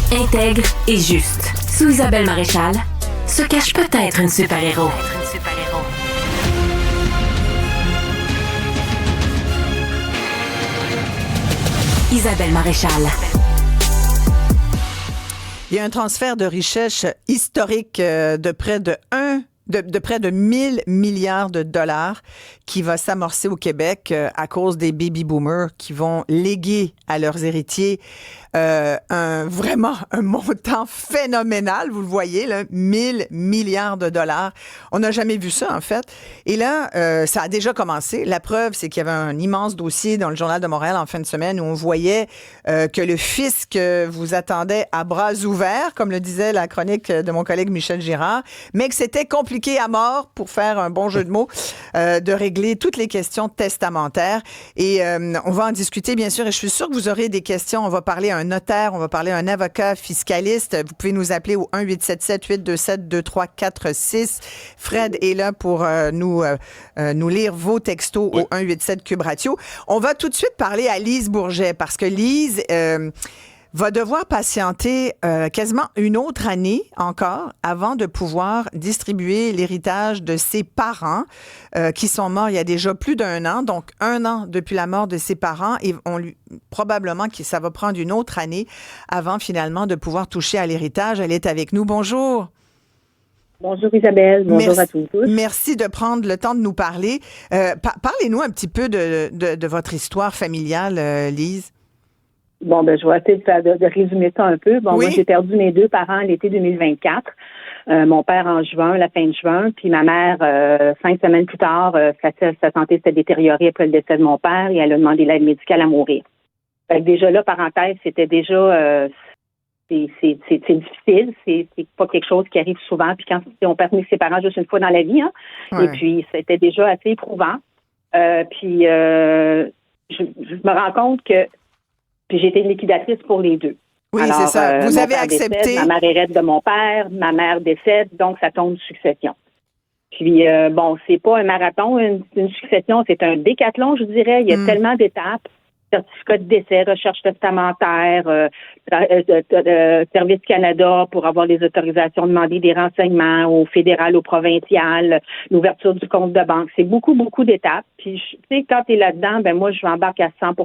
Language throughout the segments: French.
Intègre et juste. Sous Isabelle Maréchal se cache peut-être une super-héros. Isabelle Maréchal. Il y a un transfert de richesse historique de près de 1 000 milliards de dollars qui va s'amorcer au Québec à cause des baby boomers qui vont léguer à leurs héritiers vraiment un montant phénoménal, vous le voyez, là, 1 000 milliards de dollars. On n'a jamais vu ça, en fait. Et là, ça a déjà commencé. La preuve, c'est qu'il y avait un immense dossier dans le Journal de Montréal en fin de semaine où on voyait que le fisc vous attendait à bras ouverts, comme le disait la chronique de mon collègue Michel Girard, mais que c'était compliqué à mort, pour faire un bon jeu de mots, de régler toutes les questions testamentaires. Et on va en discuter, bien sûr, et je suis sûre que vous aurez des questions. On va parler à un notaire, on va parler à un avocat fiscaliste. Vous pouvez nous appeler au 1-877-827-2346. Fred est là pour nous lire vos textos au 187 Cube Radio. On va tout de suite parler à Lise Bourget, parce que Lise va devoir patienter quasiment une autre année encore avant de pouvoir distribuer l'héritage de ses parents qui sont morts il y a déjà plus d'1 an, donc 1 an depuis la mort de ses parents, et probablement que ça va prendre une autre année avant finalement de pouvoir toucher à l'héritage. Elle est avec nous. Bonjour. Bonjour Isabelle, bonjour à tous. Merci de prendre le temps de nous parler. Parlez-nous un petit peu de votre histoire familiale, Lise. Bon, je vais essayer de résumer ça un peu. Bon, oui. Moi, j'ai perdu mes 2 parents l'été 2024. Mon père en juin, la fin de juin, puis ma mère, 5 semaines plus tard, sa santé s'était détériorée après le décès de mon père et elle a demandé l'aide médicale à mourir. Fait que déjà là, parenthèse, c'était déjà c'est difficile, c'est pas quelque chose qui arrive souvent, puis quand on perd ses parents juste une fois dans la vie, hein. Ouais. Et puis c'était déjà assez éprouvant. Puis je me rends compte que puis j'ai été liquidatrice pour les 2. Oui, alors, c'est ça. Vous avez accepté. Décède, ma mère hérite de mon père, ma mère décède, donc ça tombe de succession. Puis, c'est pas un marathon, une succession, c'est un décathlon, je dirais. Il y a tellement d'étapes. Certificat de décès, recherche testamentaire, Service Canada pour avoir les autorisations, demander des renseignements au fédéral, au provincial, l'ouverture du compte de banque. C'est beaucoup, beaucoup d'étapes. Puis, tu sais, quand tu es là-dedans, moi, je m'embarque à 100%.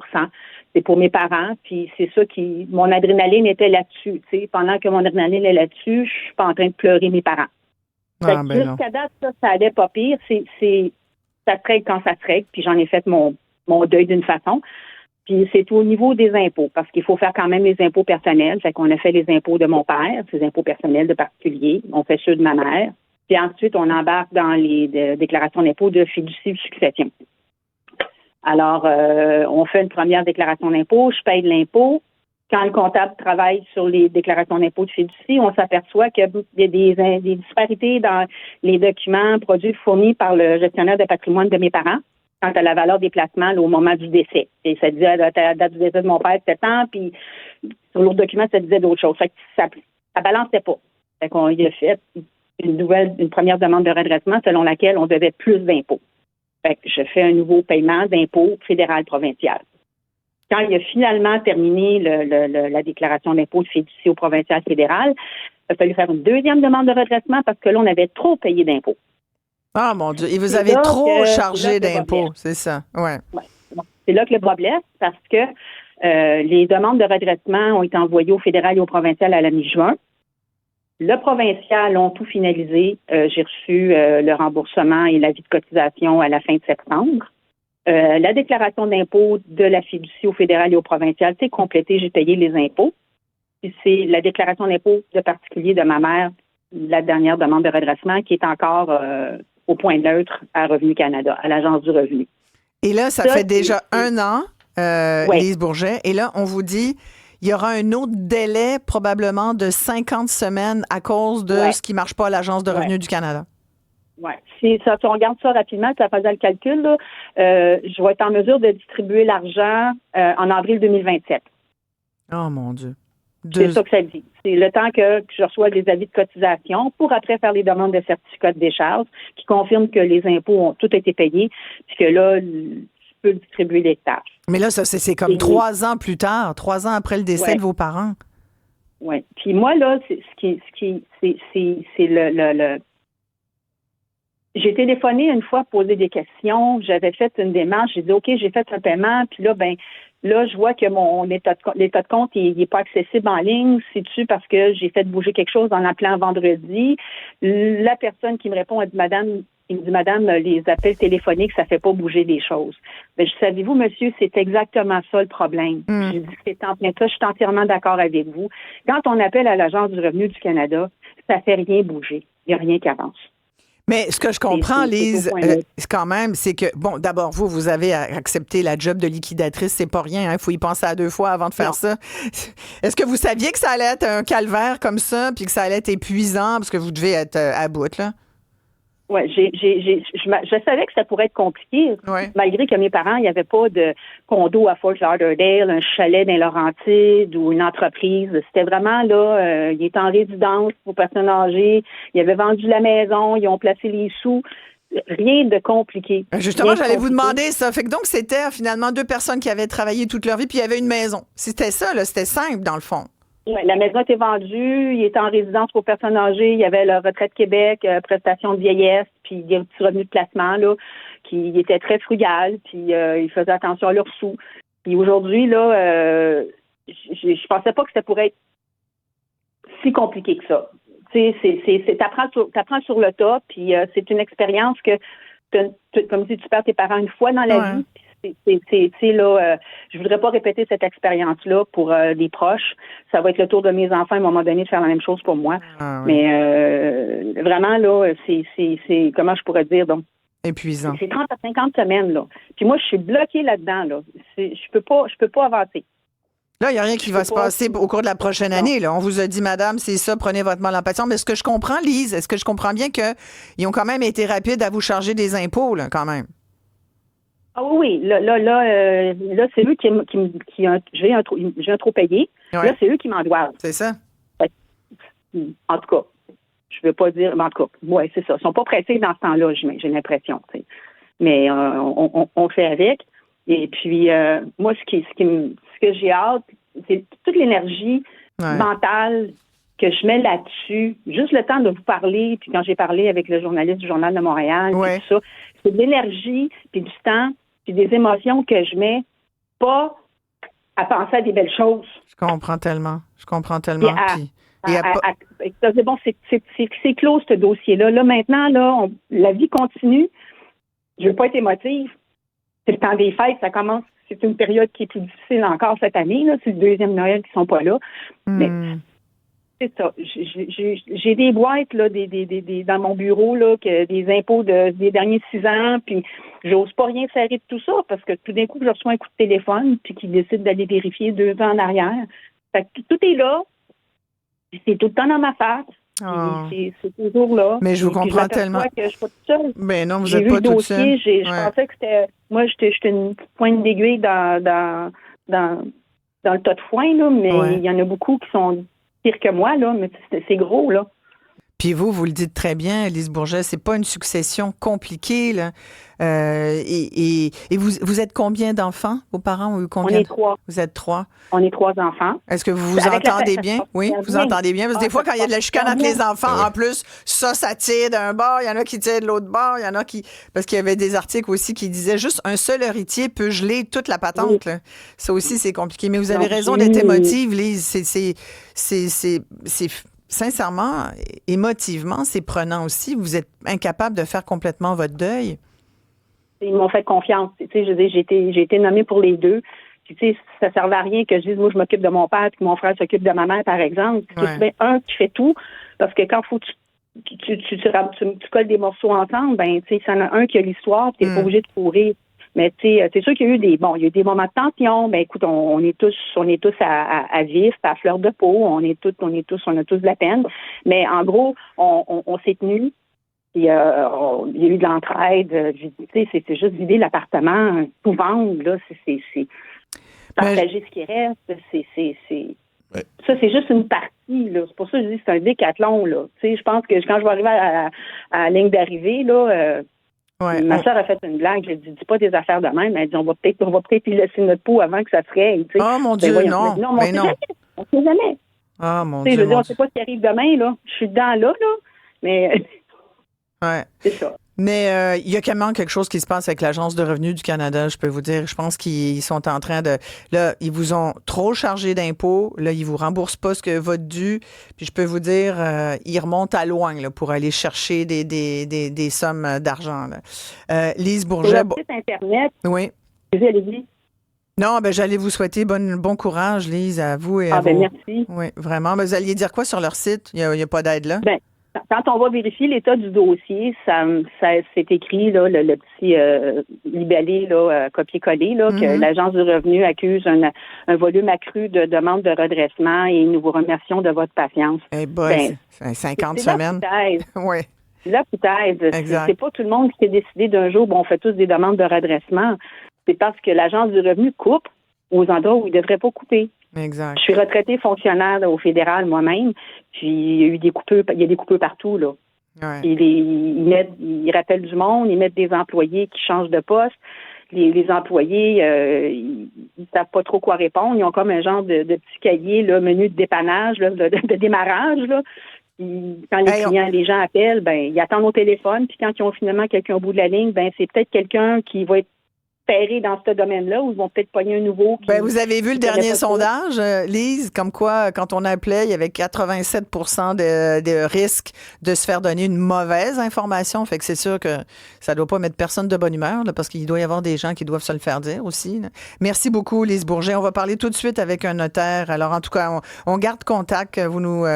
C'est pour mes parents, puis c'est ça qui... Mon adrénaline était là-dessus, tu sais. Pendant que mon adrénaline est là-dessus, je suis pas en train de pleurer mes parents. Jusqu'à date, ça allait pas pire. Ça se règle quand ça se règle, puis j'en ai fait mon deuil d'une façon. Puis c'est au niveau des impôts, parce qu'il faut faire quand même les impôts personnels. Fait qu'on a fait les impôts de mon père, ses impôts personnels de particulier. On fait ceux de ma mère. Puis ensuite, on embarque dans les déclarations d'impôts de fiducie ou succession. Alors, on fait une première déclaration d'impôt, je paye de l'impôt. Quand le comptable travaille sur les déclarations d'impôt de fiducie, on s'aperçoit qu'il y a des disparités dans les documents produits fournis par le gestionnaire de patrimoine de mes parents quant à la valeur des placements au moment du décès. Et ça disait à la date du décès de mon père, 7 ans, puis sur l'autre document, ça disait d'autres choses. Fait que ça balançait pas. Fait qu'on y a fait une première demande de redressement selon laquelle on devait plus d'impôts. Fait que je fais un nouveau paiement d'impôts fédéral-provincial. Quand il a finalement terminé la déclaration d'impôt de fiducie au provincial fédéral, il a fallu faire une deuxième demande de redressement parce que là, on avait trop payé d'impôts. Ah, mon Dieu. Et vous avez trop chargé d'impôts, c'est ça? Ouais. C'est là que le bas blesse parce que les demandes de redressement ont été envoyées au fédéral et au provincial à la mi-juin. Le provincial ont tout finalisé. J'ai reçu le remboursement et l'avis de cotisation à la fin de septembre. La déclaration d'impôt de la fiducie au fédéral et au provincial, c'est complété, j'ai payé les impôts. Puis c'est la déclaration d'impôt de particulier de ma mère, la dernière demande de redressement, qui est encore au point neutre à Revenu Canada, à l'Agence du revenu. Et là, ça fait déjà 1 an, Lise Bourget, et là, on vous dit... Il y aura un autre délai probablement de 50 semaines à cause de ce qui ne marche pas à l'Agence de revenus du Canada. Oui. Si on regarde ça rapidement, ça faisait le calcul, là, je vais être en mesure de distribuer l'argent en avril 2027. Oh mon Dieu. C'est ça que ça dit. C'est le temps que je reçois des avis de cotisation pour après faire les demandes de certificat de décharge qui confirment que les impôts ont tout été payés puis que là, peut distribuer les tâches. Mais là, ça, c'est comme 3 ans plus tard, 3 ans après le décès de vos parents. Ouais. Puis moi, là, c'est le j'ai téléphoné une fois, posé des questions, j'avais fait une démarche, j'ai dit OK, j'ai fait un paiement, puis là, là, je vois que mon l'état de compte, il n'est pas accessible en ligne. C'est-tu parce que j'ai fait bouger quelque chose en appelant vendredi? La personne qui me répond, elle dit Madame, les appels téléphoniques, ça fait pas bouger les choses. Mais savez-vous, monsieur, c'est exactement ça le problème. J'ai dit c'est en plein ça, je suis entièrement d'accord avec vous. Quand on appelle à l'Agence du revenu du Canada, ça fait rien bouger. Il n'y a rien qui avance. Mais ce que je comprends, Lise, quand même, c'est que, bon, d'abord, vous avez accepté la job de liquidatrice, c'est pas rien, il faut y penser à 2 fois avant de faire ça. Est-ce que vous saviez que ça allait être un calvaire comme ça, puis que ça allait être épuisant, parce que vous devez être à bout, là? Oui, je savais que ça pourrait être compliqué, malgré que mes parents, il n'y avait pas de condo à Fort Lauderdale, un chalet dans les Laurentides ou une entreprise. C'était vraiment là, il est en résidence pour personnes âgées. Ils avaient vendu la maison, ils ont placé les sous. Rien de compliqué. Justement, j'allais vous demander ça. Fait que donc, c'était finalement 2 personnes qui avaient travaillé toute leur vie, puis il y avait une maison. C'était ça, là, c'était simple, dans le fond. Oui, la maison était vendue, il était en résidence pour personnes âgées, il y avait le Retraite Québec, prestation de vieillesse, puis il y a un petit revenu de placement, là, qui était très frugal, puis il faisait attention à leurs sous. Puis aujourd'hui, là, je pensais pas que ça pourrait être si compliqué que ça. Tu sais, t'apprends sur le tas, puis c'est une expérience que, comme si tu perds tes parents une fois dans la vie, là, je voudrais pas répéter cette expérience-là pour des proches. Ça va être le tour de mes enfants à un moment donné de faire la même chose pour moi. Mais vraiment, là, c'est comment je pourrais dire, donc. Épuisant. C'est 30 à 50 semaines, là. Puis moi, je suis bloquée là-dedans, là. Je peux pas avancer. Là, il n'y a rien qui va se passer au cours de la prochaine année. Là. On vous a dit, madame, c'est ça, prenez votre mal en patience. Mais est-ce que je comprends, Lise, est-ce que je comprends bien qu'ils ont quand même été rapides à vous charger des impôts, là, quand même? Ah oui, là, c'est eux j'ai un trop payé. Ouais. Là, c'est eux qui m'en doivent. C'est ça. En tout cas, je ne veux pas dire, mais en tout cas, oui, c'est ça. Ils ne sont pas pressés dans ce temps-là, j'ai l'impression. T'sais. Mais on fait avec. Et puis, moi, ce que j'ai hâte, c'est toute l'énergie mentale que je mets là-dessus, juste le temps de vous parler, puis quand j'ai parlé avec le journaliste du Journal de Montréal, puis tout ça, c'est de l'énergie, puis du temps, puis des émotions que je mets, pas à penser à des belles choses. Je comprends tellement. Bon, c'est clos, ce dossier-là. Là, maintenant, là, la vie continue. Je veux pas être émotive. C'est le temps des fêtes, ça commence. C'est une période qui est plus difficile encore cette année. Là. C'est le 2e Noël qui sont pas là. Mais c'est ça. J'ai des boîtes là, dans mon bureau, là, des impôts des derniers 6 ans, puis j'ose pas rien faire de tout ça parce que tout d'un coup, je reçois un coup de téléphone puis qu'ils décident d'aller vérifier 2 ans en arrière. Fait que tout est là. C'est tout le temps dans ma face. C'est toujours là. Mais je vous comprends tellement. Que je suis pas toute seule. Mais non, vous n'êtes pas toute seule. Je pensais que c'était... Moi, j'étais une pointe d'aiguille dans le tas de foin, là, mais il y en a beaucoup qui sont pires que moi, là, mais c'est gros, là. Puis vous le dites très bien, Lise Bourget, c'est pas une succession compliquée, là. Et vous êtes combien d'enfants? Vos parents ont eu combien? On est 3. Vous êtes 3? On est 3 enfants. Est-ce que vous vous entendez bien? Oui, vous entendez bien? Parce que des fois, quand il y a de la chicane entre les enfants, en plus, ça tire d'un bord, il y en a qui tirent de l'autre bord, il y en a qui... Parce qu'il y avait des articles aussi qui disaient juste un seul héritier peut geler toute la patente, là. Ça aussi, c'est compliqué. Mais vous avez raison d'être émotive, Lise. C'est sincèrement, émotivement, c'est prenant aussi. Vous êtes incapable de faire complètement votre deuil. Ils m'ont fait confiance. Tu sais, je veux dire, j'ai été nommée pour les 2. Puis, tu sais, ça servait à rien que je dise, moi, je m'occupe de mon père, puis mon frère s'occupe de ma mère, par exemple. Puis, c'est bien un qui fait tout, parce que quand il faut tu colles des morceaux ensemble, ben, tu sais, ça en a un qui a l'histoire, puis t'es pas obligé de courir. Mais tu sais, c'est sûr qu'il y a eu il y a eu des moments de tension. Ben écoute, on est tous à vif, à fleur de peau. On a tous de la peine. Mais en gros, on s'est tenus. Il y a eu de l'entraide. Tu sais, c'est juste vider l'appartement, tout vendre là. C'est partager ce qui reste. Ça, c'est juste une partie, là. C'est pour ça que je dis que c'est un décathlon, là. Tu sais, je pense que quand je vais arriver à la ligne d'arrivée, là. Ma soeur a fait une blague, j'ai dit, dis pas des affaires de même. Elle dit, on va peut-être y laisser notre peau avant que ça se règle. Oh mon Dieu, non. On sait jamais. Ah, mon Tu sais, je Dieu, veux dire, mon on ne Dieu. sait pas ce qui arrive demain, là. Je suis dedans là, mais Ouais. c'est ça. Mais il y a quand même quelque chose qui se passe avec l'Agence de revenus du Canada, je peux vous dire. Je pense qu'ils sont en train de... Là, ils vous ont trop chargé d'impôts. Là, ils vous remboursent pas ce que votre dû. Puis je peux vous dire, ils remontent à loin là, pour aller chercher des sommes d'argent. Là. Lise Sur Bourget... leur site Internet, Oui. allez-y. Non, ben j'allais vous souhaiter bon courage, Lise, à vous et à Ah, ben vos... merci. Oui, vraiment. Ben, vous alliez dire quoi sur leur site? Il y a pas d'aide là? Ben, quand on va vérifier l'état du dossier, ça c'est écrit, là, le petit libellé, là, copier-coller, là, que l'Agence du revenu accuse un volume accru de demandes de redressement et nous vous remercions de votre patience. Eh boy, c'est 50 semaines. Oui. C'est la foutaise. Exact. C'est pas tout le monde qui s'est décidé d'un jour, bon, on fait tous des demandes de redressement. C'est parce que l'Agence du revenu coupe aux endroits où il ne devrait pas couper. Exact. Je suis retraitée fonctionnaire là, au fédéral moi-même, puis il y a eu des coupeurs, il y a des coupeurs partout, là. Ouais. Ils rappellent du monde, ils mettent des employés qui changent de poste. Les employés, ils savent pas trop quoi répondre. Ils ont comme un genre de petit cahier, là, menu de dépannage, là, de démarrage, là. Puis, quand les gens appellent, ben ils attendent au téléphone, puis quand ils ont finalement quelqu'un au bout de la ligne, ben c'est peut-être quelqu'un qui va être ferré dans ce domaine-là, ou ils vont peut-être pogner un nouveau. Vous avez vu le dernier sondage, Lise, comme quoi, quand on appelait, il y avait 87 de risque de se faire donner une mauvaise information. Fait que c'est sûr que ça ne doit pas mettre personne de bonne humeur, là, parce qu'il doit y avoir des gens qui doivent se le faire dire aussi. Là. Merci beaucoup, Lise Bourget. On va parler tout de suite avec un notaire. Alors, en tout cas, on garde contact. Vous nous...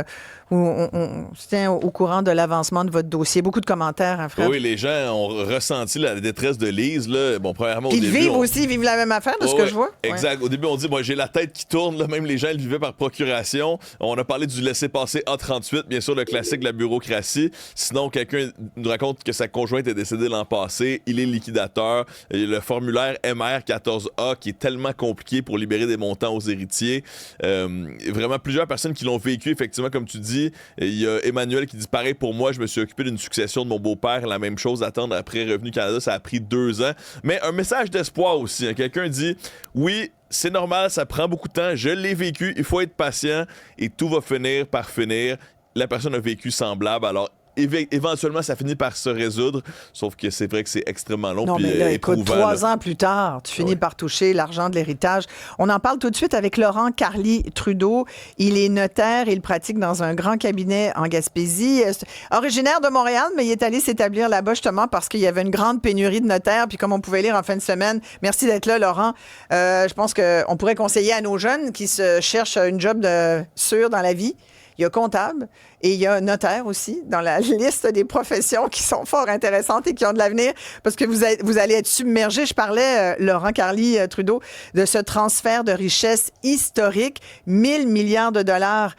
on se tient au courant de l'avancement de votre dossier. Beaucoup de commentaires, hein, Fred? Oui, les gens ont ressenti la détresse de Lise. Là. Bon, premièrement, Ils vivent aussi, ils vivent la même affaire de ce que je vois. Exact. Au début, on dit, moi, j'ai la tête qui tourne. Là. Même les gens, ils vivaient par procuration. On a parlé du laissez-passer A38, bien sûr, le classique de la bureaucratie. Sinon, quelqu'un nous raconte que sa conjointe est décédée l'an passé. Il est liquidateur. Il y a le formulaire MR14A qui est tellement compliqué pour libérer des montants aux héritiers. Vraiment, plusieurs personnes qui l'ont vécu, effectivement, comme tu dis. Il y a Emmanuel qui dit, pareil pour moi, je me suis occupé d'une succession de mon beau-père. La même chose, attendre après Revenu Canada, ça a pris 2 ans. Mais un message d'espoir aussi. Hein. Quelqu'un dit, oui, c'est normal, ça prend beaucoup de temps, je l'ai vécu, il faut être patient et tout va finir par finir. La personne a vécu semblable, alors éventuellement, ça finit par se résoudre, sauf que c'est vrai que c'est extrêmement long. Non, mais là, écoute, 3 là. ans plus tard, tu finis par toucher l'argent de l'héritage. On en parle tout de suite avec Laurent Carly-Trudeau. Il est notaire, il pratique dans un grand cabinet en Gaspésie. Originaire de Montréal, mais il est allé s'établir là-bas justement parce qu'il y avait une grande pénurie de notaires. Puis comme on pouvait lire en fin de semaine, merci d'être là, Laurent. Je pense qu'on pourrait conseiller à nos jeunes qui se cherchent une job sûre dans la vie. Il y a comptable et il y a notaire aussi dans la liste des professions qui sont fort intéressantes et qui ont de l'avenir parce que vous allez être submergé. Je parlais, Laurent Carly-Trudeau, de ce transfert de richesse historique, 1000 milliards de dollars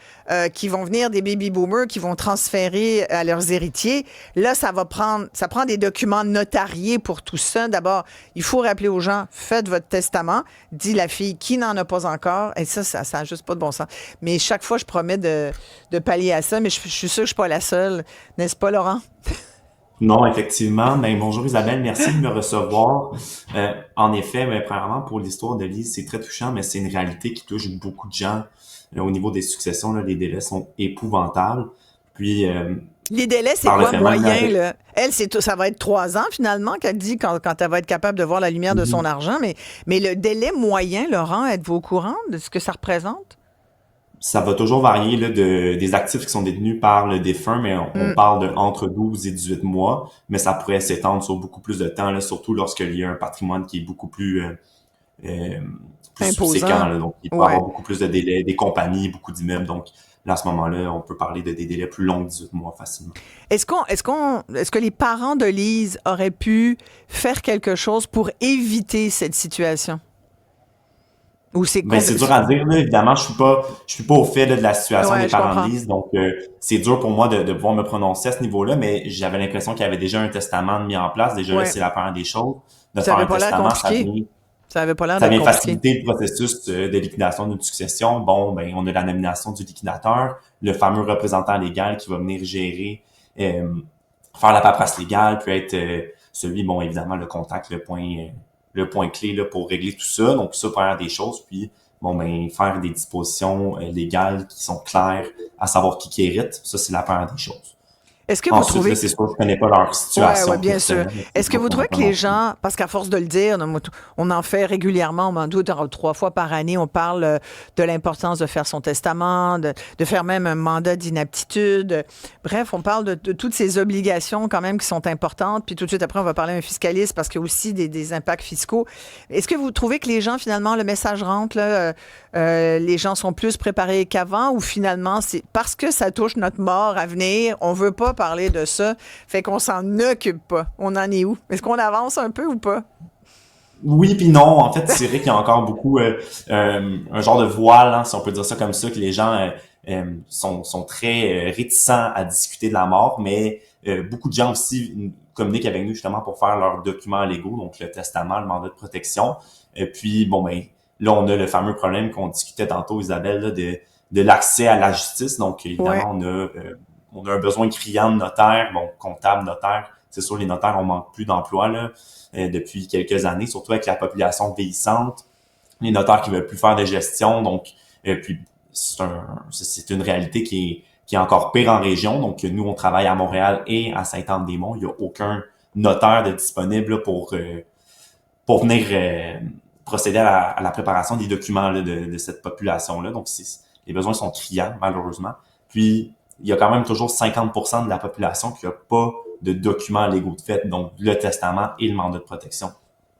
qui vont venir des baby-boomers, qui vont transférer à leurs héritiers. Là, ça prend des documents notariés pour tout ça. D'abord, il faut rappeler aux gens, faites votre testament, dit la fille qui n'en a pas encore. Et ça n'a juste pas de bon sens. Mais chaque fois, je promets de pallier à ça, mais je suis sûre que je ne suis pas la seule. N'est-ce pas, Laurent? Non, effectivement. Ben, bonjour Isabelle, merci de me recevoir. En effet, ben, premièrement, pour l'histoire de Lise, c'est très touchant, mais c'est une réalité qui touche beaucoup de gens. Au niveau des successions, là, les délais sont épouvantables. Puis, les délais, c'est quoi moyen? Là? Elle, ça va être 3 ans finalement qu'elle dit quand elle va être capable de voir la lumière de son argent. Mais le délai moyen, Laurent, êtes-vous au courant de ce que ça représente? Ça va toujours varier là, des actifs qui sont détenus par le défunt, mais on parle de entre 12 et 18 mois, mais ça pourrait s'étendre sur beaucoup plus de temps, là, surtout lorsqu'il y a un patrimoine qui est beaucoup plus subséquent. Là, donc, il peut y avoir beaucoup plus de délais, des compagnies, beaucoup d'immeubles. Donc, là, à ce moment-là, on peut parler de des délais plus longs que 18 mois facilement. Est-ce que les parents de Lise auraient pu faire quelque chose pour éviter cette situation? Ou c'est dur à dire, là. Évidemment, je suis pas au fait là, de la situation des parents de Lise, donc c'est dur pour moi de pouvoir me prononcer à ce niveau-là, mais j'avais l'impression qu'il y avait déjà un testament mis en place, déjà là, c'est la première des choses. De ça faire un testament, ça avait pas l'air ça vient faciliter le processus de liquidation d'une succession. Bon, ben on a la nomination du liquidateur, le fameux représentant légal qui va venir gérer, faire la paperasse légale, peut être celui, bon, évidemment, le contact, le point clé là, pour régler tout ça. Donc, ça, première des choses. Puis, faire des dispositions légales qui sont claires, à savoir qui hérite. Ça, c'est la première des choses. Est-ce que vous Ensuite, trouvez... là, c'est sûr que je connais pas leur situation. Oui, bien sûr. personnelle. Est-ce que vous trouvez que les gens, parce qu'à force de le dire, on en fait régulièrement, on m'en doute 3 fois par année, on parle de l'importance de faire son testament, de faire même un mandat d'inaptitude. Bref, on parle de toutes ces obligations quand même qui sont importantes. Puis tout de suite après, on va parler à un fiscaliste parce qu'il y a aussi des impacts fiscaux. Est-ce que vous trouvez que les gens, finalement, le message rentre, là, les gens sont plus préparés qu'avant ou finalement, c'est parce que ça touche notre mort à venir, on veut pas parler de ça, fait qu'on s'en occupe pas. On en est où? Est-ce qu'on avance un peu ou pas? Oui puis non. En fait, c'est vrai qu'il y a encore beaucoup un genre de voile, hein, si on peut dire ça comme ça, que les gens sont très réticents à discuter de la mort, mais beaucoup de gens aussi communiquent avec nous justement pour faire leurs documents légaux, donc le testament, le mandat de protection. Puis là, on a le fameux problème qu'on discutait tantôt, Isabelle, là, de l'accès à la justice. Donc, évidemment, on a un besoin criant de notaires, comptables, notaires. C'est sûr, les notaires, on manque plus d'emplois là depuis quelques années, surtout avec la population vieillissante. Les notaires qui veulent plus faire de gestion, donc puis c'est une réalité qui est encore pire en région. Donc, nous, on travaille à Montréal et à Sainte-Anne-des-Monts. Il n'y a aucun notaire de disponible là, pour venir procéder à la préparation des documents là, de cette population-là. Donc, les besoins sont criants, malheureusement. Puis, il y a quand même toujours 50% de la population qui n'a pas de documents légaux de fait, donc le testament et le mandat de protection.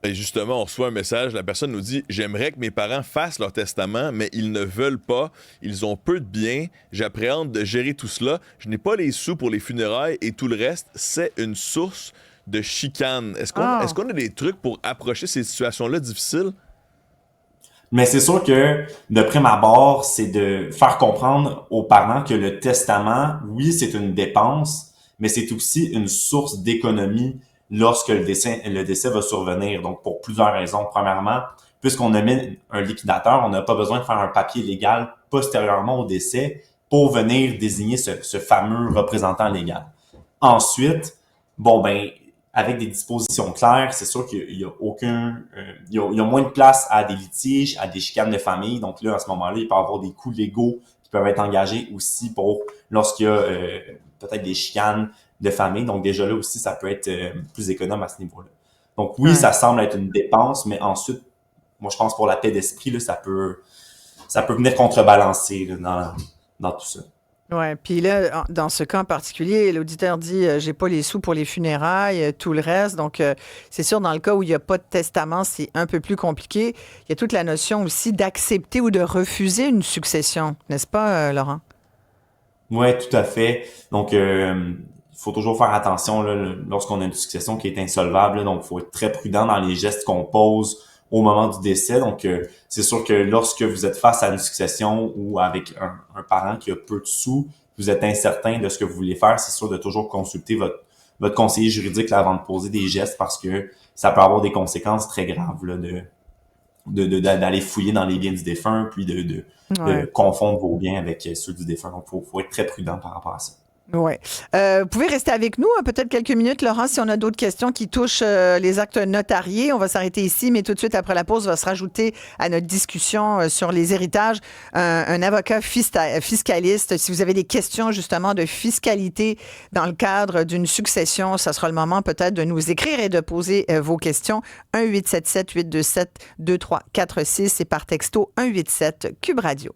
Et justement, on reçoit un message, la personne nous dit « J'aimerais que mes parents fassent leur testament, mais ils ne veulent pas. Ils ont peu de biens. J'appréhende de gérer tout cela. Je n'ai pas les sous pour les funérailles et tout le reste. C'est une source de chicane. » Est-ce qu'on a des trucs pour approcher ces situations-là difficiles? Mais c'est sûr que, de prime abord, c'est de faire comprendre aux parents que le testament, oui, c'est une dépense, mais c'est aussi une source d'économie lorsque le décès va survenir. Donc, pour plusieurs raisons. Premièrement, puisqu'on a mis un liquidateur, on n'a pas besoin de faire un papier légal postérieurement au décès pour venir désigner ce fameux représentant légal. Ensuite, avec des dispositions claires, c'est sûr qu'il y a il y a moins de place à des litiges, à des chicanes de famille. Donc là, à ce moment-là, il peut y avoir des coûts légaux qui peuvent être engagés aussi pour lorsqu'il y a peut-être des chicanes de famille. Donc déjà là aussi, ça peut être plus économe à ce niveau-là. Donc oui, ça semble être une dépense, mais ensuite, moi je pense pour la paix d'esprit, là, ça peut venir contrebalancer là, dans tout ça. Oui, puis là, dans ce cas en particulier, l'auditeur dit j'ai pas les sous pour les funérailles, tout le reste. Donc, c'est sûr, dans le cas où il n'y a pas de testament, c'est un peu plus compliqué. Il y a toute la notion aussi d'accepter ou de refuser une succession, n'est-ce pas, Laurent? Oui, tout à fait. Donc, il faut toujours faire attention là, lorsqu'on a une succession qui est insolvable. Là, donc, il faut être très prudent dans les gestes qu'on pose au moment du décès. Donc, c'est sûr que lorsque vous êtes face à une succession ou avec un parent qui a peu de sous, vous êtes incertain de ce que vous voulez faire, c'est sûr de toujours consulter votre conseiller juridique là, avant de poser des gestes parce que ça peut avoir des conséquences très graves là, d'aller fouiller dans les biens du défunt puis de confondre vos biens avec ceux du défunt. Donc, faut être très prudent par rapport à ça. Oui. Vous pouvez rester avec nous peut-être quelques minutes, Laurent, si on a d'autres questions qui touchent les actes notariés. On va s'arrêter ici, mais tout de suite après la pause, va se rajouter à notre discussion sur les héritages un avocat fiscaliste. Si vous avez des questions justement de fiscalité dans le cadre d'une succession, ça sera le moment peut-être de nous écrire et de poser vos questions. 1-877-827-2346 et par texto 187 Cube Radio.